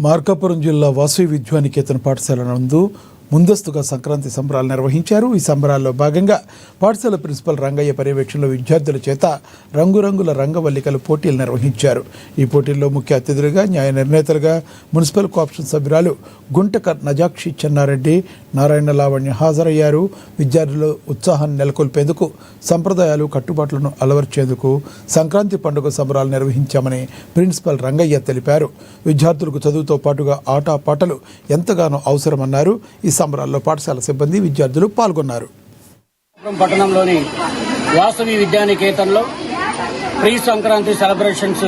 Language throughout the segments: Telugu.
మార్కాపురం జిల్లా వాసవి విద్యానికేతన్ పాఠశాల నందు ముందస్తుగా సంక్రాంతి సంబరాలు నిర్వహించారు. ఈ సంబరాల్లో భాగంగా పాఠశాల ప్రిన్సిపల్ రంగయ్య పర్యవేక్షణలో విద్యార్థుల చేత రంగురంగుల రంగవల్లికలు పోటీలు నిర్వహించారు. ఈ పోటీల్లో ముఖ్య అతిథులుగా న్యాయ నిర్ణేతలుగా మున్సిపల్ కోఆప్షన్ సభ్యురాలు గుంటక నజాక్షి చెన్నారెడ్డి, నారాయణ లావణ్య హాజరయ్యారు. విద్యార్థులు ఉత్సాహాన్ని నెలకొల్పేందుకు సంప్రదాయాలు కట్టుబాట్లను అలవర్చేందుకు సంక్రాంతి పండుగ సంబరాలు నిర్వహించామని ప్రిన్సిపల్ రంగయ్య తెలిపారు. విద్యార్థులకు చదువుతో పాటుగా ఆటపాటలు ఎంతగానో అవసరమన్నారు. ఈ సంబరాల్లో పాఠశాల సిబ్బంది, విద్యార్థులు పాల్గొన్నారు. పట్టణంలోని వాసవి విద్యానికేతన్లో ప్రీ సంక్రాంతి సెలబ్రేషన్స్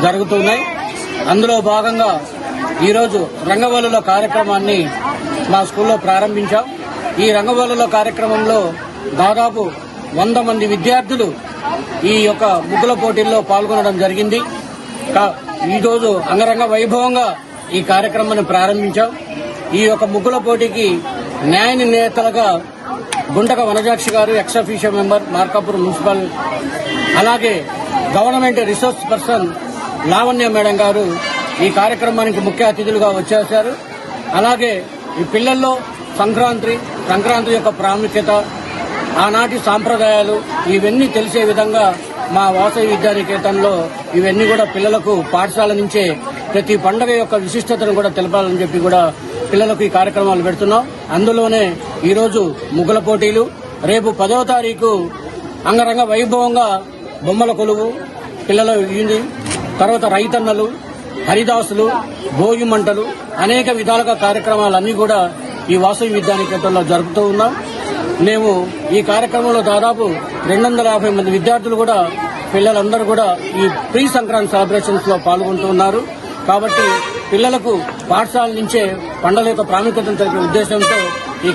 జరుగుతున్నాయి. అందులో భాగంగా ఈరోజు రంగవల్లుల కార్యక్రమాన్ని మా స్కూల్లో ప్రారంభించాం. ఈ రంగవల్లుల కార్యక్రమంలో దాదాపు 100 మంది విద్యార్థులు ఈ యొక్క ముగ్గుల పోటీల్లో పాల్గొనడం జరిగింది. ఈరోజు అంగరంగ వైభవంగా ఈ కార్యక్రమాన్ని ప్రారంభించాం. ఈ యొక్క ముగ్గుల పోటీకి న్యాయ నిర్ణేతలుగా గుంటక వనజాక్షి గారు, ex officio member Markapuram municipal, అలాగే government resource person Lavanya madam గారు ఈ కార్యక్రమానికి ముఖ్య అతిథులుగా వచ్చేశారు. అలాగే ఈ పిల్లల్లో సంక్రాంతి యొక్క ప్రాముఖ్యత, ఆనాటి సాంప్రదాయాలు ఇవన్నీ తెలిసే విధంగా మా వాసవి విద్యానికేతన్లో ఇవన్నీ కూడా పిల్లలకు పాఠశాల నుంచే ప్రతి పండుగ యొక్క విశిష్టతను కూడా తెలపాలని చెప్పి కూడా పిల్లలకు ఈ కార్యక్రమాలు పెడుతున్నాం. అందులోనే ఈరోజు ముగ్గుల పోటీలు, రేపు 10వ తారీఖు అంగరంగ వైభవంగా బొమ్మల కొలువు, పిల్లల ఈంది, తర్వాత రైతన్నలు, హరిదాసులు, భోగి మంటలు, అనేక విధాలుగా కార్యక్రమాలన్నీ కూడా ఈ వాసవి విద్యానికేతన్లో జరుపుతూ ఉన్నాం. మేము ఈ కార్యక్రమంలో దాదాపు 250 మంది విద్యార్థులు కూడా, పిల్లలందరూ కూడా ఈ ప్రీ సంక్రాంతి సెలబ్రేషన్స్ లో పాల్గొంటూ ఉన్నారు. కాబట్టి పిల్లలకు పాఠశాల నుంచే పండుగల యొక్క ప్రాముఖ్యతను తెలిపే ఉద్దేశంతో ఈ